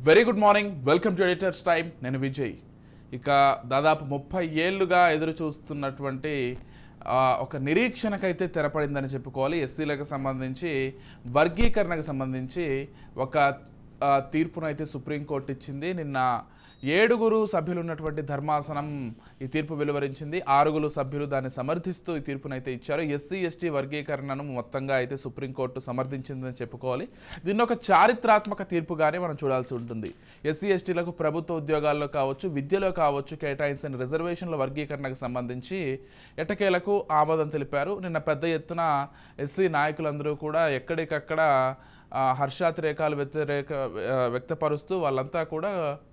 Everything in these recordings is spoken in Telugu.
Very good morning, welcome to editors time. నేను విజయ్. ఇక దాదాపు 30 ఏళ్లుగా ఎదురు చూస్తున్నటువంటి ఒక నిరీక్షణకైతే తెరపడిందని చెప్పుకోవాలి. ఎస్సీలకు సంబంధించి వర్గీకరణకు సంబంధించి ఒక తీర్పునైతే సుప్రీంకోర్టు ఇచ్చింది. నిన్న 7 సభ్యులు ఉన్నటువంటి ధర్మాసనం ఈ తీర్పు వెలువరించింది. 6 సభ్యులు దాన్ని సమర్థిస్తూ ఈ తీర్పునైతే ఇచ్చారు. ఎస్సీ ఎస్టీ వర్గీకరణను మొత్తంగా అయితే సుప్రీంకోర్టు సమర్థించిందని చెప్పుకోవాలి. దీన్ని ఒక చారిత్రాత్మక తీర్పుగానే మనం చూడాల్సి ఉంటుంది. ఎస్సీ ఎస్టీలకు ప్రభుత్వ ఉద్యోగాల్లో కావచ్చు, విద్యలో కావచ్చు కేటాయించిన రిజర్వేషన్ల వర్గీకరణకు సంబంధించి ఎట్టకేలకు ఆమోదం తెలిపారు. నిన్న పెద్ద ఎత్తున ఎస్సీ నాయకులందరూ కూడా ఎక్కడికక్కడ హర్షాతిరేకాలు వ్యక్తపరుస్తూ వాళ్ళంతా కూడా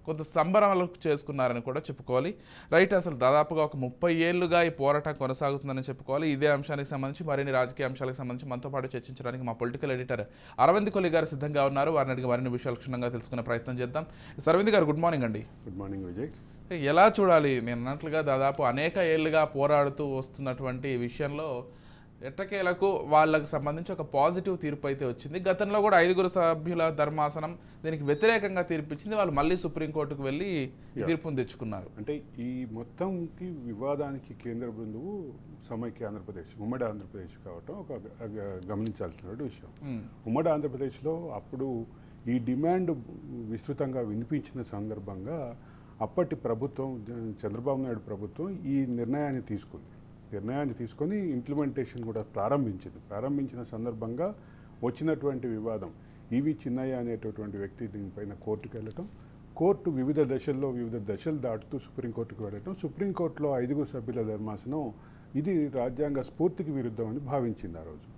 కొంత సంబరాలు చేసుకున్నారని కూడా చెప్పుకోవాలి. రైట్, అసలు దాదాపుగా ఒక 30 ఏళ్లుగా ఈ పోరాటం కొనసాగుతుందని చెప్పుకోవాలి. ఇదే అంశానికి సంబంధించి మరిన్ని రాజకీయ అంశాలకు సంబంధించి మనతో పాటు చర్చించడానికి మా పొలిటికల్ ఎడిటర్ అరవింద్ కొలి గారు సిద్ధంగా ఉన్నారు. వారిని అడిగి మరిన్ని విషయాలు క్షుణ్ణంగా తెలుసుకునే ప్రయత్నం చేద్దాం. అరవింద్ గారు, గుడ్ మార్నింగ్ అండి. Good morning Vijay. ఎలా చూడాలి? నేను అన్నట్లుగా దాదాపు అనేక ఏళ్లుగా పోరాడుతూ వస్తున్నటువంటి విషయంలో ఎట్టకేలకు వాళ్ళకు సంబంధించి ఒక పాజిటివ్ తీర్పు అయితే వచ్చింది. గతంలో కూడా 5 సభ్యుల ధర్మాసనం దీనికి వ్యతిరేకంగా తీర్పిచ్చింది. వాళ్ళు మళ్ళీ సుప్రీంకోర్టుకు వెళ్ళి తీర్పును తెచ్చుకున్నారు. అంటే ఈ మొత్తంకి వివాదానికి కేంద్ర బిందువు సమైక్య ఆంధ్రప్రదేశ్, ఉమ్మడి ఆంధ్రప్రదేశ్ కావటం ఒక గమనించాల్సిన విషయం. ఉమ్మడి ఆంధ్రప్రదేశ్లో అప్పుడు ఈ డిమాండ్ విస్తృతంగా వినిపించిన సందర్భంగా అప్పటి ప్రభుత్వం, చంద్రబాబు నాయుడు ప్రభుత్వం ఈ నిర్ణయాన్ని తీసుకొని ఇంప్లిమెంటేషన్ కూడా ప్రారంభించిన సందర్భంగా వచ్చినటువంటి వివాదం, ఈవి చిన్నయ్య అనేటటువంటి వ్యక్తి దీనిపైన కోర్టుకు వెళ్ళటం, కోర్టు వివిధ దశలు దాటుతూ సుప్రీంకోర్టుకు వెళ్ళటం, సుప్రీంకోర్టులో 5 సభ్యుల ధర్మాసనం ఇది రాజ్యాంగ స్ఫూర్తికి విరుద్ధం అని భావించింది. ఆ రోజు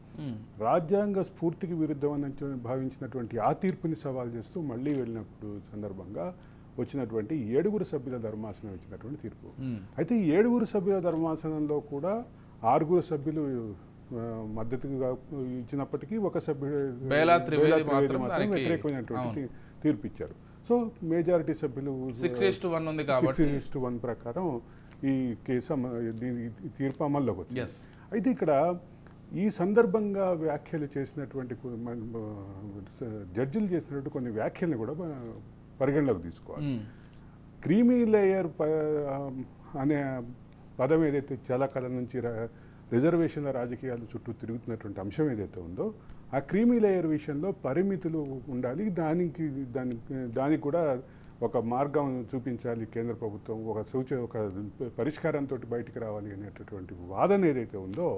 రాజ్యాంగ స్ఫూర్తికి విరుద్ధం అని భావించినటువంటి ఆ తీర్పుని సవాల్ చేస్తూ మళ్ళీ వెళ్ళినప్పుడు సందర్భంగా వచ్చినటువంటి 7 సభ్యుల ధర్మాసనం ఇచ్చినటువంటి తీర్పు. అయితే ఈ 7 సభ్యుల ధర్మాసనంలో కూడా 6 సభ్యులు మద్దతుగా ఇచ్చినప్పటికీ ఒక సభ్యుడు వ్యతిరేకమైనటువంటి తీర్పు ఇచ్చారు. సో మెజారిటీ సభ్యులు 6:1 ప్రకారం ఈ కేసు తీర్పు అమల్లోకి వచ్చింది. అయితే ఇక్కడ ఈ సందర్భంగా వ్యాఖ్యలు చేసినటువంటి జడ్జిలు చేసినటువంటి కొన్ని వ్యాఖ్యలను కూడా పరిగణలోకి తీసుకోవాలి. క్రీమీ లేయర్ అనే పదం ఏదైతే చాలా కాలం నుంచి రిజర్వేషన్ల రాజకీయాల చుట్టూ తిరుగుతున్నటువంటి అంశం ఏదైతే ఉందో, ఆ క్రీమీ లేయర్ విషయంలో పరిమితులు ఉండాలి. దానికి కూడా ఒక మార్గం చూపించాలి కేంద్ర ప్రభుత్వం, ఒక పరిష్కారంతో బయటికి రావాలి అనేటటువంటి వాదన ఏదైతే ఉందో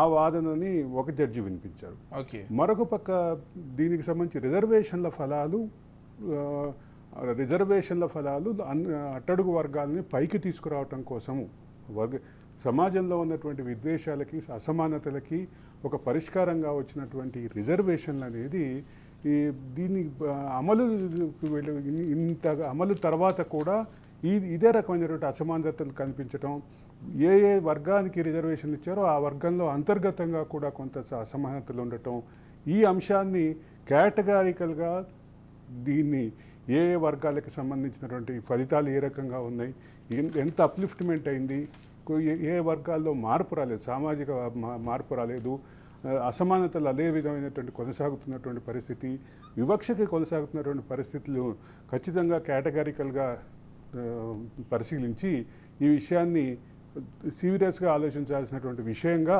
ఆ వాదనని ఒక జడ్జి వినిపించారు. మరొక పక్క దీనికి సంబంధించి రిజర్వేషన్ల ఫలాలు అట్టడుగు వర్గాలని పైకి తీసుకురావటం కోసము సమాజంలో ఉన్నటువంటి విద్వేషాలకి, అసమానతలకి ఒక పరిష్కారంగా వచ్చినటువంటి రిజర్వేషన్లు అనేది దీని అమలు తర్వాత కూడా ఇదే రకమైనటువంటి అసమానతలు కనిపించటం, ఏ వర్గానికి రిజర్వేషన్ ఇచ్చారో ఆ వర్గంలో అంతర్గతంగా కూడా కొంత అసమానతలు ఉండటం, ఈ అంశాన్ని కేటగారికల్గా దీన్ని ఏ వర్గాలకు సంబంధించినటువంటి ఫలితాలు ఏ రకంగా ఉన్నాయి, ఎంత అప్లిఫ్ట్మెంట్ అయింది, ఏ వర్గాల్లో మార్పు రాలేదు, సామాజిక మార్పు రాలేదు, అసమానతలు అదే విధమైనటువంటి కొనసాగుతున్నటువంటి పరిస్థితి, వివక్షకి కొనసాగుతున్నటువంటి పరిస్థితులు ఖచ్చితంగా కేటగారికల్గా పరిశీలించి ఈ విషయాన్ని సీరియస్గా ఆలోచించాల్సినటువంటి విషయంగా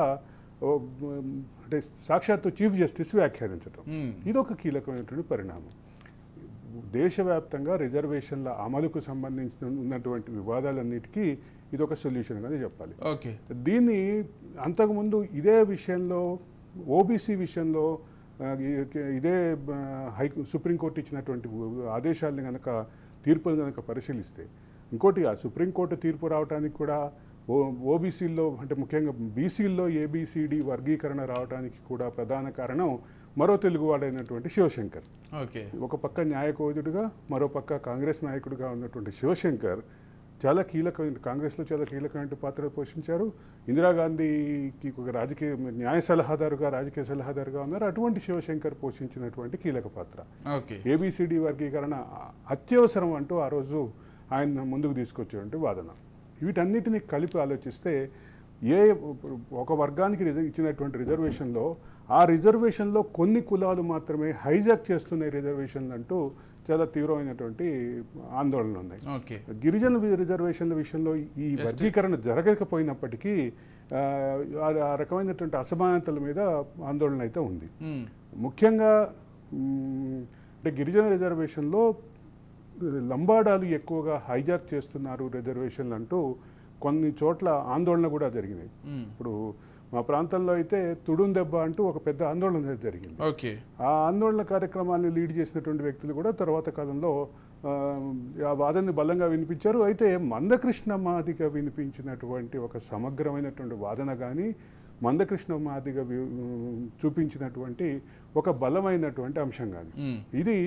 అంటే సాక్షాత్తు చీఫ్ జస్టిస్ వ్యాఖ్యానించడం ఇది ఒక కీలకమైనటువంటి పరిణామం. దేశవ్యాప్తంగా రిజర్వేషన్ల అమలుకు సంబంధించిన ఉన్నటువంటి వివాదాలన్నిటికీ ఇది ఒక సొల్యూషన్గానే చెప్పాలి. దీన్ని అంతకుముందు ఇదే విషయంలో ఓబీసీ విషయంలో ఇదే సుప్రీంకోర్టు ఇచ్చినటువంటి ఆదేశాలను కనుక, తీర్పులను కనుక పరిశీలిస్తే, ఇంకోటి ఆ సుప్రీంకోర్టు తీర్పు రావడానికి కూడా ఓబీసీల్లో అంటే ముఖ్యంగా బీసీల్లో ఏబిసిడి వర్గీకరణ రావడానికి కూడా ప్రధాన కారణం మరో తెలుగువాడైనటువంటి శివశంకర్. ఒక పక్క న్యాయకోవిదుడుగా, మరో పక్క కాంగ్రెస్ నాయకుడిగా ఉన్నటువంటి శివశంకర్ కాంగ్రెస్లో చాలా కీలకమైన పాత్ర పోషించారు. ఇందిరాగాంధీకి ఒక రాజకీయ సలహాదారుగా ఉన్నారు. అటువంటి శివశంకర్ పోషించినటువంటి కీలక పాత్ర. ఏబిసిడి వర్గీకరణ అత్యవసరం అంటూ ఆ రోజు ఆయన ముందుకు తీసుకొచ్చేటువంటి వాదన. వీటన్నిటిని కలిపి ఆలోచిస్తే ఒక వర్గానికి ఇచ్చినటువంటి రిజర్వేషన్లో ఆ రిజర్వేషన్లో కొన్ని కులాలు మాత్రమే హైజాక్ చేస్తున్నాయి రిజర్వేషన్లు అంటూ చాలా తీవ్రమైనటువంటి ఆందోళనలు ఉన్నాయి. ఓకే. గిరిజన రిజర్వేషన్ల విషయంలో ఈ వర్గీకరణ జరగకపోయినప్పటికీ ఆ రకమైనటువంటి అసమానతల మీద ఆందోళన అయితే ఉంది. ముఖ్యంగా అంటే గిరిజన రిజర్వేషన్లో లంబాడాలు ఎక్కువగా హైజాక్ చేస్తున్నారు రిజర్వేషన్లు అంటూ కొన్ని చోట్ల ఆందోళన కూడా జరిగినాయి. ఇప్పుడు మా ప్రాంతంలో అయితే తుడుం దెబ్బ అంటూ ఒక పెద్ద ఆందోళన జరిగింది. ఓకే. ఆ ఆందోళన కార్యక్రమాన్ని లీడ్ చేసినటువంటి వ్యక్తులు కూడా తర్వాత కాలంలో ఆ వాదనని బలంగా వినిపించారు. అయితే మందకృష్ణ మాదిగ వినిపించినటువంటి ఒక సమగ్రమైనటువంటి వాదన కానీ మందకృష్ణ మాదిగ చూపించినటువంటి ఒక బలమైనటువంటి అంశం కానీ ఇది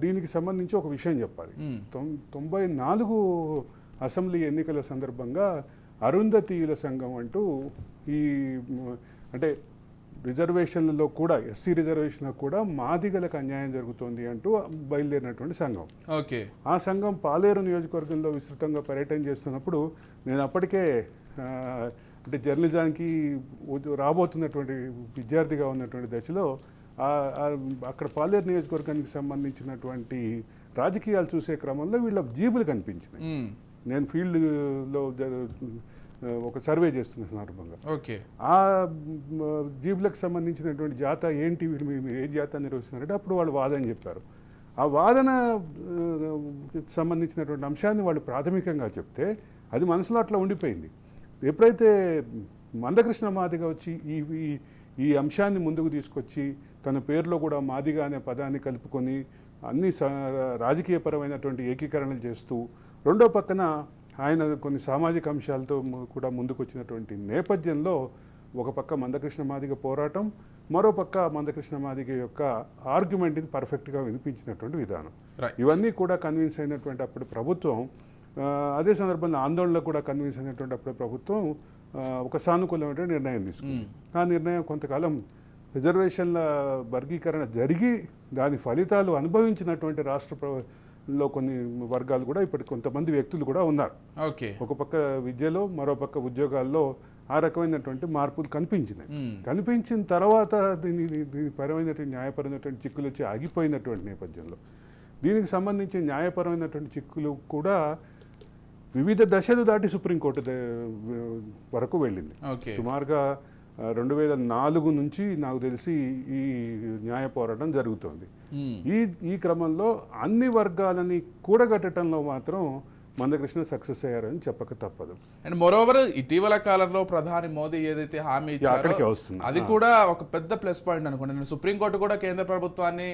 దీనికి సంబంధించి ఒక విషయం చెప్పాలి. 94 అసెంబ్లీ ఎన్నికల సందర్భంగా అరుంధతీయుల సంఘం అంటూ ఈ అంటే రిజర్వేషన్లలో కూడా ఎస్సీ రిజర్వేషన్లో కూడా మాదిగలకు అన్యాయం జరుగుతోంది అంటూ బయలుదేరినటువంటి సంఘం. ఓకే. ఆ సంఘం పాలేరు నియోజకవర్గంలో విస్తృతంగా పర్యటన చేస్తున్నప్పుడు నేను అప్పటికే అంటే జర్నలిజానికి రాబోతున్నటువంటి విద్యార్థిగా ఉన్నటువంటి దశలో అక్కడ పాలేరు నియోజకవర్గానికి సంబంధించినటువంటి రాజకీయాలు చూసే క్రమంలో వీళ్ళ జీబులు కనిపించినాయి. నేను ఫీల్డ్లో ఒక సర్వే చేస్తున్న సందర్భంగా ఓకే. ఆ జీబులకు సంబంధించినటువంటి జాత ఏంటి, మీరు ఏ జాత నిర్వహిస్తున్నారంటే అప్పుడు వాళ్ళు వాదన చెప్పారు. ఆ వాదన సంబంధించినటువంటి అంశాన్ని వాళ్ళు ప్రాథమికంగా చెప్తే అది మనసులో అట్లా ఉండిపోయింది. ఎప్పుడైతే మందకృష్ణ మాదిగ వచ్చి ఈ అంశాన్ని ముందుకు తీసుకొచ్చి తన పేరులో కూడా మాదిగ అనే పదాన్ని కలుపుకొని అన్ని రాజకీయపరమైనటువంటి ఏకీకరణలు చేస్తూ రెండో పక్కన ఆయన కొన్ని సామాజిక అంశాలతో కూడా ముందుకు వచ్చినటువంటి నేపథ్యంలో ఒక పక్క మందకృష్ణ మాదిగ పోరాటం, మరో పక్క మందకృష్ణ మాదిగ యొక్క ఆర్గ్యుమెంట్ని పర్ఫెక్ట్గా వినిపించినటువంటి విధానం, ఇవన్నీ కూడా కన్విన్స్ అయినటువంటి అప్పుడు ప్రభుత్వం, అదే సందర్భంలో ఆందోళనలో కూడా కన్విన్స్ అయినటువంటి అప్పుడు ప్రభుత్వం ఒక సానుకూలమైన నిర్ణయం తీసుకుంది. ఆ నిర్ణయం కొంతకాలం రిజర్వేషన్ల వర్గీకరణ జరిగి దాని ఫలితాలు అనుభవించినటువంటి రాష్ట్రంలో కొన్ని వర్గాలు కూడా ఇప్పటి కొంతమంది వ్యక్తులు కూడా ఉన్నారు. ఓకే. ఒక పక్క విద్యలో, మరో పక్క ఉద్యోగాల్లో ఆ రకమైనటువంటి మార్పులు కనిపించినాయి. కనిపించిన తర్వాత దీని పరమైనటువంటి న్యాయపరమైనటువంటి చిక్కులు వచ్చి ఆగిపోయినటువంటి నేపథ్యంలో దీనికి సంబంధించి న్యాయపరమైనటువంటి చిక్కులు కూడా వివిధ దశలు దాటి సుప్రీంకోర్టు వరకు వెళ్ళింది. సుమారుగా 2004 నుంచి నాకు తెలిసి ఈ న్యాయ పోరాటం జరుగుతోంది. ఈ క్రమంలో అన్ని వర్గాలని కూడగట్టడంలో మాత్రం మందకృష్ణ సక్సెస్ అయ్యారని చెప్పక తప్పదు. అండ్ మోరోవర్ ఇటీవల కాలంలో ప్రధాని మోదీ ఏదైతే హామీ ఇచ్చారో అది కూడా ఒక పెద్ద ప్లస్ పాయింట్ అనుకోండి. నేను సుప్రీంకోర్టు కూడా కేంద్ర ప్రభుత్వాన్ని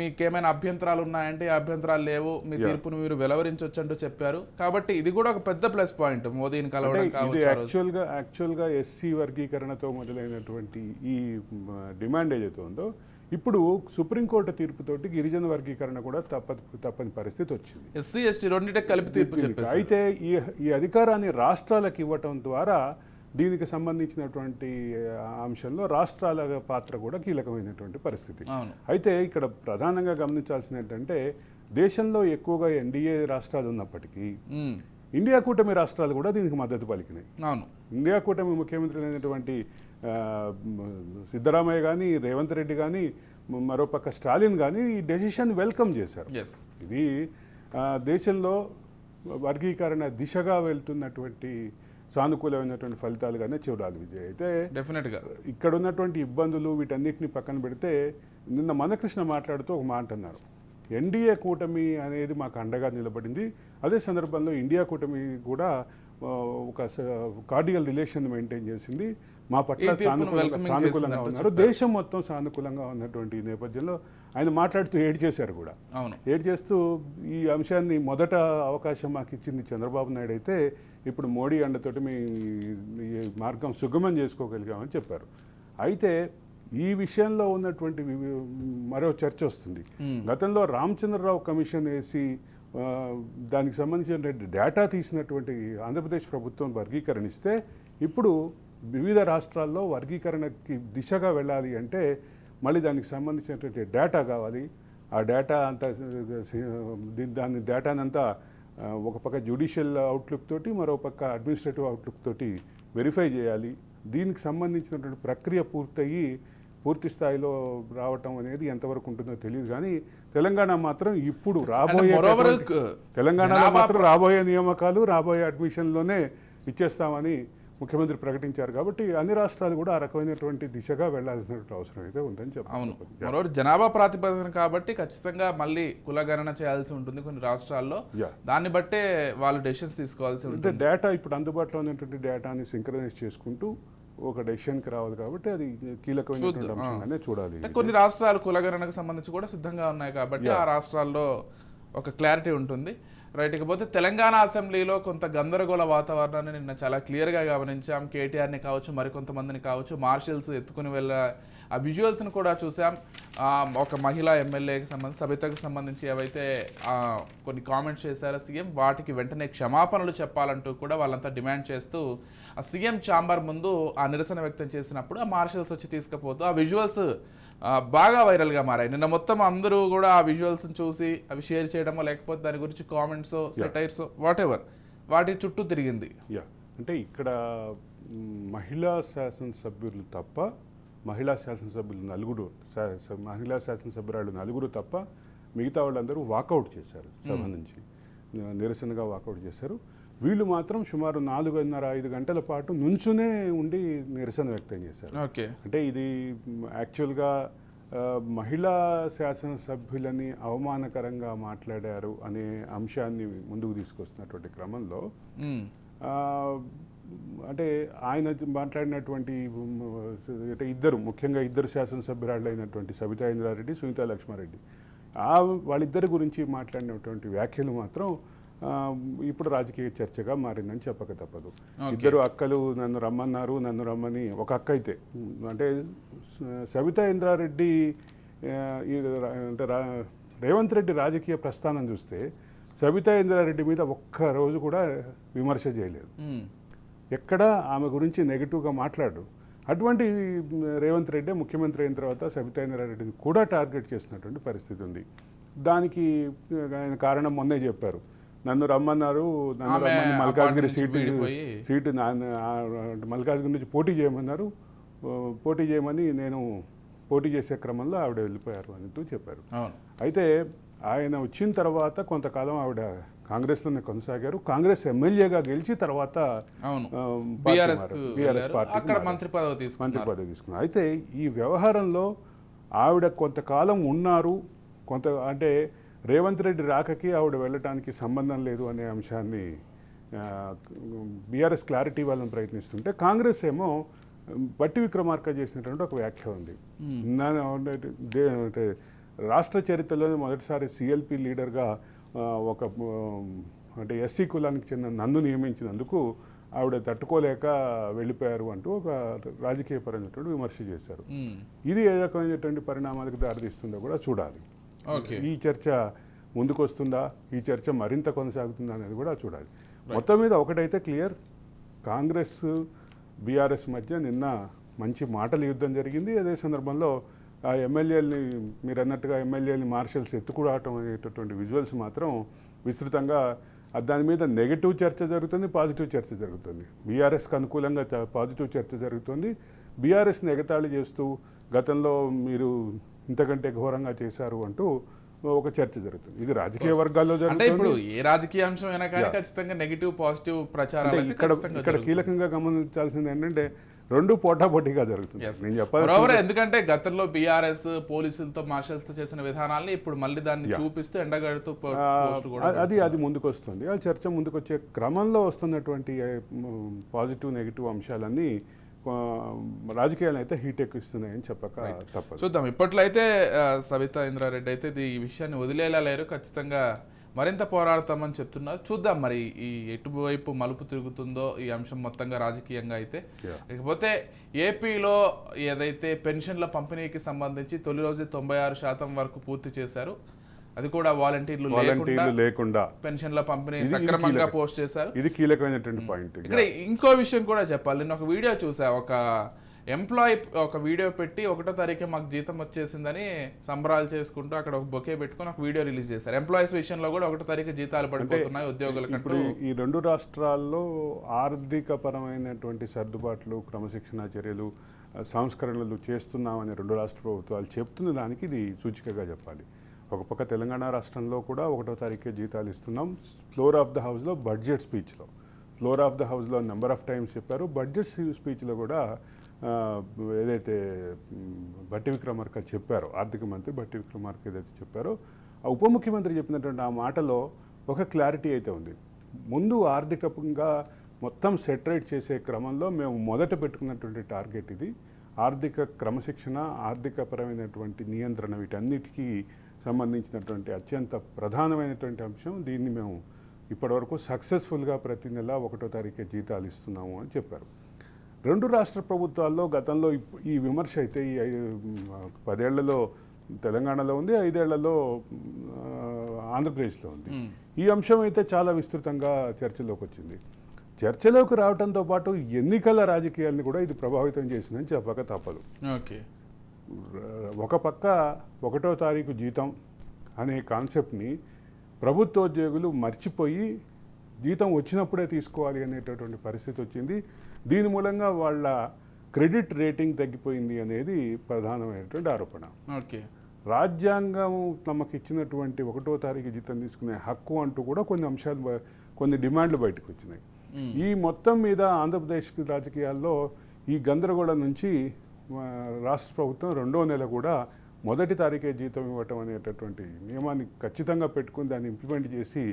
మీకేమైనా అభ్యంతరాలు ఉన్నాయంటే అభ్యంతరాలు లేవు, మీ తీర్పును మీరు వెలువరించవచ్చు అంటూ చెప్పారు. కాబట్టి ఇది కూడా ఒక పెద్ద ప్లస్ పాయింట్ మోదీని కలవడం కావచ్చు. యాక్చువల్గా ఎస్సీ వర్గీకరణతో మొదలైనటువంటి ఈ డిమాండ్ ఏదైతే ఉందో ఇప్పుడు సుప్రీంకోర్టు తీర్పుతోటి గిరిజన వర్గీకరణ కూడా తప్పని పరిస్థితి వచ్చింది. ఎస్సీ ఎస్టీ రెండింటికి కలిపి తీర్పు చెప్పారు. అయితే ఈ అధికారాన్ని రాష్ట్రాలకు ఇవ్వటం ద్వారా దీనికి సంబంధించినటువంటి అంశంలో రాష్ట్రాల పాత్ర కూడా కీలకమైనటువంటి పరిస్థితి. అయితే ఇక్కడ ప్రధానంగా గమనించాల్సింది ఏంటంటే దేశంలో ఎక్కువగా ఎన్డీఏ రాష్ట్రాలు ఉన్నప్పటికీ ఇండియా కూటమి రాష్ట్రాలు కూడా దీనికి మద్దతు పలికినాయి. ఇండియా కూటమి ముఖ్యమంత్రులు అయినటువంటి సిద్ధరామయ్య కానీ, రేవంత్ రెడ్డి కానీ, మరోపక్క స్టాలిన్ కానీ ఈ డెసిషన్ వెల్కమ్ చేశారు. ఇది దేశంలో వర్గీకరణ దిశగా వెళ్తున్నటువంటి సానుకూలమైనటువంటి ఫలితాలుగానే చూడాలి విజయ్. అయితే డెఫినెట్గా ఇక్కడ ఉన్నటువంటి ఇబ్బందులు వీటన్నిటిని పక్కన పెడితే నిన్న మందకృష్ణ మాట్లాడుతూ ఒక మాట అన్నారు, ఎన్డీఏ కూటమి అనేది మాకు అండగా నిలబడింది, అదే సందర్భంలో ఇండియా కూటమి కూడా ఒక కార్డియల్ రిలేషన్ మెయింటైన్ చేసింది, మా పట్ల సానుకూలంగా ఉన్నారు, దేశం మొత్తం సానుకూలంగా ఉన్నటువంటి నేపథ్యంలో ఆయన మాట్లాడుతూ ఏడ్ చేశారు కూడా. ఏడ్ చేస్తూ ఈ అంశాన్ని మొదట అవకాశం మాకు ఇచ్చింది చంద్రబాబు నాయుడు అయితే ఇప్పుడు మోడీ అండతోటి మీ మార్గం సుగమం చేసుకోగలిగామని చెప్పారు. అయితే ఈ విషయంలో ఉన్నటువంటి మరో చర్చ వస్తుంది. గతంలో రామచంద్రరావు కమిషన్ వేసి దానికి సంబంధించినటువంటి డేటా తీసినటువంటి ఆంధ్రప్రదేశ్ ప్రభుత్వం వర్గీకరణిస్తే ఇప్పుడు వివిధ రాష్ట్రాల్లో వర్గీకరణకి దిశగా వెళ్ళాలి అంటే మళ్ళీ దానికి సంబంధించినటువంటి డేటా కావాలి. ఆ డేటా అంతా దాని డేటానంతా ఒక పక్క జ్యుడిషియల్ అవుట్లుక్ తోటి, మరో పక్క అడ్మినిస్ట్రేటివ్ అవుట్లుక్ తోటి వెరిఫై చేయాలి. దీనికి సంబంధించినటువంటి ప్రక్రియ పూర్తయ్యి పూర్తి స్థాయిలో రావటం అనేది ఎంతవరకు ఉంటుందో తెలియదు. కానీ తెలంగాణ మాత్రం ఇప్పుడు రాబోయే తెలంగాణలో మాత్రం రాబోయే నియామకాలు, రాబోయే అడ్మిషన్లోనే ఇచ్చేస్తామని ముఖ్యమంత్రి ప్రకటించారు. కాబట్టి అన్ని రాష్ట్రాలు కూడా ఆ రకమైనటువంటి దిశగా వెళ్లాల్సినటువంటి అవసరం అయితే ఉందని అవును. మరోటి జనాభా ప్రాతిపదికన కాబట్టి ఖచ్చితంగా మళ్ళీ కులగణన చేయాల్సి ఉంటుంది కొన్ని రాష్ట్రాల్లో. దాన్ని బట్టే వాళ్ళు డెసిషన్స్ తీసుకోవాల్సి ఉంటుంది. అంటే డేటా ఇప్పుడు అందుబాటులో ఉన్నటువంటి డేటాని సింక్రనైజ్ చేసుకుంటూ ఒక డెసిషన్కి రావాలి. కాబట్టి అది కీలకమైనటువంటి అంశంగానే చూడాలి. కొన్ని రాష్ట్రాలు కులగణనకు సంబంధించి కూడా సిద్ధంగా ఉన్నాయి కాబట్టి ఆ రాష్ట్రాల్లో ఒక క్లారిటీ ఉంటుంది. రైట్. ఇకపోతే తెలంగాణ అసెంబ్లీలో కొంత గందరగోళ వాతావరణాన్ని నిన్న చాలా క్లియర్గా గమనించాం. కేటీఆర్ని కావచ్చు, మరికొంతమందిని కావచ్చు, మార్షల్స్ ఎత్తుకుని వెళ్ళే ఆ విజువల్స్ని కూడా చూసాం. ఒక మహిళా ఎమ్మెల్యేకి సంబంధించి, సబితకు సంబంధించి ఏవైతే కొన్ని కామెంట్స్ చేశారో సీఎం, వాటికి వెంటనే క్షమాపణలు చెప్పాలంటూ కూడా వాళ్ళంతా డిమాండ్ చేస్తూ ఆ సీఎం ఛాంబర్ ముందు ఆ నిరసన వ్యక్తం చేసినప్పుడు ఆ మార్షల్స్ వచ్చి తీసుకుపోతూ ఆ విజువల్స్ బాగా వైరల్గా మారాయి. నిన్న మొత్తం అందరూ కూడా ఆ విజువల్స్ని చూసి అవి షేర్ చేయడమో లేకపోతే దాని గురించి కామెంట్స్, సెటైర్స్, వాట్ ఎవర్ వాటి చుట్టూ తిరిగింది. అంటే ఇక్కడ మహిళా శాసనసభ్యులు తప్ప, మహిళా శాసనసభ్యురాళ్ళు నలుగురు తప్ప మిగతా వాళ్ళందరూ వాకౌట్ చేశారు. సభ నుంచి నిరసనగా వాకౌట్ చేశారు. వీళ్ళు మాత్రం సుమారు 4.5 గంటల పాటు నుంచునే ఉండి నిరసన వ్యక్తం చేశారు. అంటే ఇది యాక్చువల్గా మహిళా శాసనసభ్యులని అవమానకరంగా మాట్లాడారు అనే అంశాన్ని ముందుకు తీసుకొస్తున్నటువంటి క్రమంలో అంటే ఆయన మాట్లాడినటువంటి అంటే ముఖ్యంగా ఇద్దరు శాసనసభ్యురాళ్ళు అయినటువంటి సబితా ఇంద్రారెడ్డి, సునీతా లక్ష్మారెడ్డి, వాళ్ళిద్దరి గురించి మాట్లాడినటువంటి వ్యాఖ్యలు మాత్రం ఇప్పుడు రాజకీయ చర్చగా మారిందని చెప్పక తప్పదు. ఇద్దరు అక్కలు నన్ను రమ్మని ఒక అక్క అయితే అంటే సబితా ఇంద్రారెడ్డి అంటే రేవంత్ రెడ్డి రాజకీయ ప్రస్థానం చూస్తే సబితా ఇంద్రారెడ్డి మీద ఒక్క రోజు కూడా విమర్శ చేయలేదు. ఎక్కడ ఆమె గురించి నెగిటివ్గా మాట్లాడు. అటువంటి రేవంత్ రెడ్డి ముఖ్యమంత్రి అయిన తర్వాత సబితా ఇంద్రారెడ్డిని కూడా టార్గెట్ చేసినటువంటి పరిస్థితి ఉంది. దానికి ఆయన కారణం మొన్నే చెప్పారు. నన్ను రమ్మన్నారు మల్కాజ్గిరి సీటు మల్కాజ్గిరి నుంచి పోటీ చేయమన్నారు. పోటీ చేయమని నేను పోటీ చేసే క్రమంలో ఆవిడ వెళ్ళిపోయారు అంటూ చెప్పారు. అయితే ఆయన వచ్చిన తర్వాత కొంతకాలం ఆవిడ కాంగ్రెస్లోనే కొనసాగారు. కాంగ్రెస్ ఎమ్మెల్యేగా గెలిచి తర్వాత బీఆర్ఎస్ పార్టీ మంత్రి పదవి తీసుకున్నారు. అయితే ఈ వ్యవహారంలో ఆవిడ కొంతకాలం ఉన్నారు. అంటే రేవంత్ రెడ్డి రాకకి ఆవిడ వెళ్ళటానికి సంబంధం లేదు అనే అంశాన్ని బీఆర్ఎస్ క్లారిటీ ఇవ్వాలని ప్రయత్నిస్తుంటే, కాంగ్రెస్ ఏమో బట్టి విక్రమార్క చేసినటువంటి ఒక వ్యాఖ్య ఉంది. అంటే రాష్ట్ర చరిత్రలోనే మొదటిసారి సిఎల్పి లీడర్గా ఒక అంటే ఎస్సీ కులానికి చెందిన నన్ను నియమించినందుకు ఆవిడ తట్టుకోలేక వెళ్ళిపోయారు అంటూ ఒక రాజకీయపరమైనటువంటి విమర్శ చేశారు. ఇది ఏ రకమైనటువంటి పరిణామాలకు దారితీస్తుందో కూడా చూడాలి. ఈ చర్చ ముందుకు వస్తుందా, ఈ చర్చ మరింత కొనసాగుతుందా అనేది కూడా చూడాలి. మొత్తం మీద ఒకటైతే క్లియర్, కాంగ్రెస్ బీఆర్ఎస్ మధ్య నిన్న మంచి మాటల యుద్ధం జరిగింది. అదే సందర్భంలో ఆ ఎమ్మెల్యేలని మీరు అన్నట్టుగా ఎమ్మెల్యేలని మార్షల్స్ ఎత్తుకురావటం అనేటటువంటి విజువల్స్ మాత్రం విస్తృతంగా దాని మీద నెగిటివ్ చర్చ జరుగుతుంది, పాజిటివ్ చర్చ జరుగుతుంది. బీఆర్ఎస్కి అనుకూలంగా పాజిటివ్ చర్చ జరుగుతుంది. బీఆర్ఎస్ని ఎగతాళి చేస్తూ గతంలో మీరు ఇంతకంటే ఘోరంగా చేశారు అంటూ ఒక చర్చ జరుగుతుంది. ఇది రాజకీయ వర్గాల్లో జరుగుతుంది. ఇప్పుడు ఏ రాజకీయ అంశం అయినా కానీ ఖచ్చితంగా నెగిటివ్ పాజిటివ్ ప్రచారాలు ఇక్కడ కీలకంగా గమనించాల్సింది ఏంటంటే రెండు పోటాపోటీగా జరుగుతుంది. నేను చెప్పాలి ఎందుకంటే గతంలో బీఆర్ఎస్ పోలీసులతో మార్షల్స్తో చేసిన విధానాన్ని ఇప్పుడు మళ్ళీ దాన్ని చూపిస్తూ ఎండగడుతూ అది ముందుకు వస్తుంది. ఆ చర్చ ముందుకు వచ్చే క్రమంలో వస్తున్నటువంటి పాజిటివ్ నెగిటివ్ అంశాలన్నీ రాజకీయాలు అయితే హీట్ ఎక్కిస్తున్నాయని చెప్పక తప్పదు. చూద్దాం. ఇప్పట్లో అయితే సబితా ఇంద్రారెడ్డి అయితే ఈ విషయాన్ని వదిలేలా లేరు, ఖచ్చితంగా మరింత పోరాడతామని చెప్తున్నారు. చూద్దాం మరి ఈ ఎటువైపు మలుపు తిరుగుతుందో ఈ అంశం మొత్తంగా రాజకీయంగా అయితే. లేకపోతే ఏపీలో ఏదైతే పెన్షన్ల పంపిణీకి సంబంధించి తొలి రోజు 96% వరకు పూర్తి చేశారు. అది కూడా వాలంటీర్లు లేకుండా పెన్షన్ల పంపిణీ సక్రమంగా పోస్ట్ చేశారు. ఇది కీలకమైనటువంటి పాయింట్. ఇక్కడ ఇంకో విషయం కూడా చెప్పాలి. నేను ఒక వీడియో చూసా, ఒక ఎంప్లాయీ ఒక వీడియో పెట్టి 1వ తారీఖే మాకు జీతం వచ్చేసిందని సంబరాలు చేసుకుంటూ అక్కడ ఒక బొకే పెట్టుకుని ఒక వీడియో రిలీజ్ చేశారు. ఎంప్లాయీస్ విషయంలో కూడా 1వ తారీఖు జీతాలు పడిపోతున్నాయి ఉద్యోగులకు. ఈ రెండు రాష్ట్రాల్లో ఆర్థిక పరమైనటువంటి సర్దుబాట్లు, క్రమశిక్షణ చర్యలు, సంస్కరణలు చేస్తున్నామని రెండు రాష్ట్ర ప్రభుత్వాలు చెప్తున్న దానికి ఇది సూచికగా చెప్పాలి. ఒక పక్క తెలంగాణ రాష్ట్రంలో కూడా 1వ తారీఖే జీతాలు ఇస్తున్నాం. ఫ్లోర్ ఆఫ్ ద హౌస్లో బడ్జెట్ స్పీచ్లో ఫ్లోర్ ఆఫ్ ద హౌస్లో నెంబర్ ఆఫ్ టైమ్స్ చెప్పారు. బడ్జెట్ స్పీచ్లో కూడా ఏదైతే భట్టి విక్రమార్క చెప్పారో, ఆర్థిక మంత్రి భట్టి విక్రమార్క ఏదైతే చెప్పారో, ఆ ఉప ముఖ్యమంత్రి చెప్పినటువంటి ఆ మాటలో ఒక క్లారిటీ అయితే ఉంది. ముందు ఆర్థికంగా మొత్తం సెటరేట్ చేసే క్రమంలో మేము మొదట పెట్టుకున్నటువంటి టార్గెట్ ఇది. ఆర్థిక క్రమశిక్షణ, ఆర్థికపరమైనటువంటి నియంత్రణ, వీటన్నిటికీ సంబంధించినటువంటి అత్యంత ప్రధానమైనటువంటి అంశం. దీన్ని మేము ఇప్పటివరకు సక్సెస్ఫుల్గా ప్రతి నెల 1వ తారీఖే జీతాలు ఇస్తున్నాము అని చెప్పారు. రెండు రాష్ట్ర ప్రభుత్వాల్లో గతంలో ఈ విమర్శ అయితే ఈ 10 ఏళ్లలో తెలంగాణలో ఉంది, 5 ఏళ్లలో ఆంధ్రప్రదేశ్లో ఉంది. ఈ అంశం అయితే చాలా విస్తృతంగా చర్చలోకి వచ్చింది. చర్చలోకి రావడంతో పాటు ఎన్నికల రాజకీయాలను కూడా ఇది ప్రభావితం చేసిందని చెప్పక తప్పదు. ఓకే, ఒక పక్క 1వ తారీఖు జీతం అనే కాన్సెప్ట్ని ప్రభుత్వోద్యోగులు మర్చిపోయి జీతం వచ్చినప్పుడే తీసుకోవాలి అనేటటువంటి పరిస్థితి వచ్చింది. దీని మూలంగా వాళ్ళ క్రెడిట్ రేటింగ్ తగ్గిపోయింది అనేది ప్రధానమైనటువంటి ఆరోపణ. ఓకే, రాజ్యాంగం తమకు ఇచ్చినటువంటి 1వ తారీఖు జీతం తీసుకునే హక్కు అంటూ కూడా కొన్ని అంశాలు, కొన్ని డిమాండ్లు బయటకు వచ్చినాయి. ఈ మొత్తం మీద ఆంధ్రప్రదేశ్ రాజకీయాల్లో ఈ గందరగోళం నుంచి రాష్ట్ర ప్రభుత్వం 2వ నెల కూడా 1వ తారీఖే జీతం ఇవ్వటం అనేటటువంటి నియమాన్ని ఖచ్చితంగా పెట్టుకుని దాన్ని ఇంప్లిమెంట్ చేసి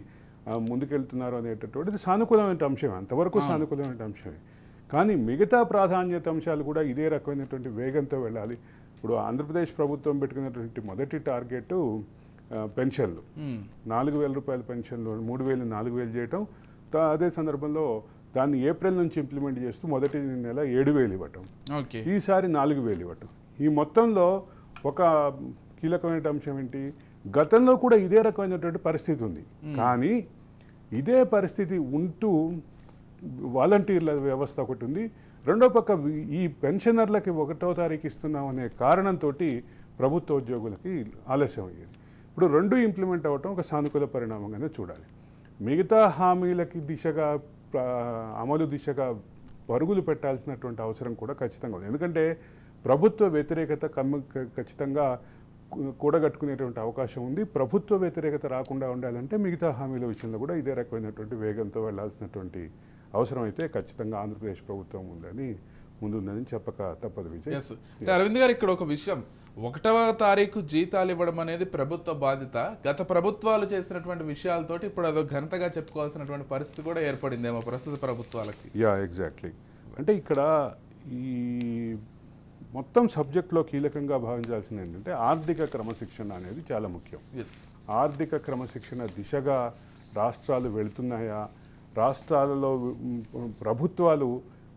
ముందుకెళ్తున్నారు అనేటటువంటిది సానుకూలమైన అంశమే, అంతవరకు సానుకూలమైన అంశమే. కానీ మిగతా ప్రాధాన్యత అంశాలు కూడా ఇదే రకమైనటువంటి వేగంతో వెళ్ళాలి. ఇప్పుడు ఆంధ్రప్రదేశ్ ప్రభుత్వం పెట్టుకున్నటువంటి మొదటి టార్గెట్ పెన్షన్లు, 4,000 రూపాయల పెన్షన్లు 3,000 4,000 చేయటం. అదే సందర్భంలో దాన్ని ఏప్రిల్ నుంచి ఇంప్లిమెంట్ చేస్తూ మొదటి నెల 7,000 ఇవ్వటం, ఈసారి 4,000 ఇవ్వటం. ఈ మొత్తంలో ఒక కీలకమైన అంశం ఏంటి, గతంలో కూడా ఇదే రకమైనటువంటి పరిస్థితి ఉంది. కానీ ఇదే పరిస్థితి ఉంటూ వాలంటీర్ల వ్యవస్థ ఒకటి ఉంది. రెండో పక్క ఈ పెన్షనర్లకి 1వ తారీఖు ఇస్తున్నాం అనే కారణంతో ప్రభుత్వ ఉద్యోగులకి ఆలస్యం అయ్యేది. ఇప్పుడు రెండు ఇంప్లిమెంట్ అవ్వటం ఒక సానుకూల పరిణామంగానే చూడాలి. మిగతా హామీలకి దిశగా, అమలు దిశగా పరుగులు పెట్టాల్సినటువంటి అవసరం కూడా ఖచ్చితంగా ఉంది. ఎందుకంటే ప్రభుత్వ వ్యతిరేకత ఖచ్చితంగా కూడగట్టుకునేటువంటి అవకాశం ఉంది. ప్రభుత్వ వ్యతిరేకత రాకుండా ఉండాలంటే మిగతా హామీల విషయంలో కూడా ఇదే రకమైనటువంటి వేగంతో వెళ్లాల్సినటువంటి అవసరం అయితే ఖచ్చితంగా ఆంధ్రప్రదేశ్ ప్రభుత్వం ముందుందని చెప్పక తప్పదు. విజయ్, అరవింద్ గారు, ఇక్కడ ఒక విషయం, 1వ తారీఖు జీతాలు ఇవ్వడం అనేది ప్రభుత్వ బాధ్యత. గత ప్రభుత్వాలు చేసినటువంటి విషయాలతోటి ఇప్పుడు అదొక ఘనతగా చెప్పుకోవాల్సినటువంటి పరిస్థితి కూడా ఏర్పడిందేమో ప్రస్తుత ప్రభుత్వాలకి. ఎగ్జాక్ట్లీ. అంటే ఇక్కడ ఈ మొత్తం సబ్జెక్ట్లో కీలకంగా భావించాల్సింది ఏంటంటే ఆర్థిక క్రమశిక్షణ అనేది చాలా ముఖ్యం. ఆర్థిక క్రమశిక్షణ దిశగా రాష్ట్రాలు వెళుతున్నాయా, రాష్ట్రాలలో ప్రభుత్వాలు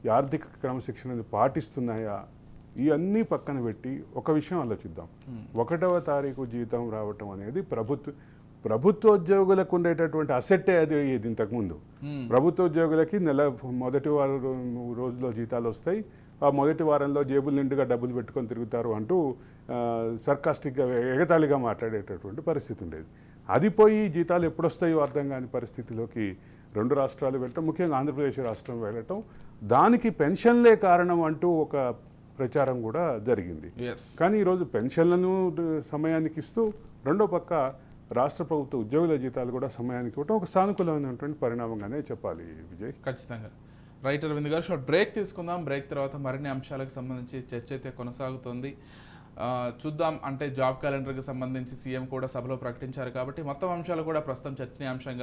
ఈ ఆర్థిక క్రమశిక్షణని పాటిస్తున్నాయా, ఇవన్నీ పక్కన పెట్టి ఒక విషయం ఆలోచిద్దాం. 1వ తారీఖు జీతం రావటం అనేది ప్రభుత్వోద్యోగులకు ఉండేటటువంటి అసెట్టే అది అయ్యేది. ఇంతకుముందు ప్రభుత్వోద్యోగులకి నెల మొదటి రోజులో జీతాలు వస్తాయి, ఆ మొదటి వారంలో జేబులు నిండుగా డబ్బులు పెట్టుకొని తిరుగుతారు అంటూ సర్కాస్టిక్గా ఎగతాళిగా మాట్లాడేటటువంటి పరిస్థితి ఉండేది. అది పోయి జీతాలు ఎప్పుడు వస్తాయో అర్థం కాని పరిస్థితిలోకి రెండు రాష్ట్రాలు వెళ్ళటం, ముఖ్యంగా ఆంధ్రప్రదేశ్ రాష్ట్రం వెళ్ళటం, దానికి పెన్షన్లే కారణం అంటూ ఒక ప్రచారం కూడా జరిగింది. కానీ ఈరోజు పెన్షన్లను సమయానికి ఇస్తూ రెండో పక్క రాష్ట్ర ప్రభుత్వ ఉద్యోగుల జీతాలు కూడా సమయానికి ఇవ్వటం ఒక సానుకూలమైనటువంటి పరిణామంగానే చెప్పాలి. విజయ్, ఖచ్చితంగా రైట్. అరవింద్ గారు, షార్ట్ బ్రేక్ తీసుకుందాం. బ్రేక్ తర్వాత మరిన్ని అంశాలకు సంబంధించి చర్చ అయితే కొనసాగుతుంది. చూద్దాం, అంటే జాబ్ క్యాలెండర్కి సంబంధించి సీఎం కూడా సభలో ప్రకటించారు కాబట్టి మొత్తం అంశాలు కూడా ప్రస్తుతం చర్చనీయాంశంగా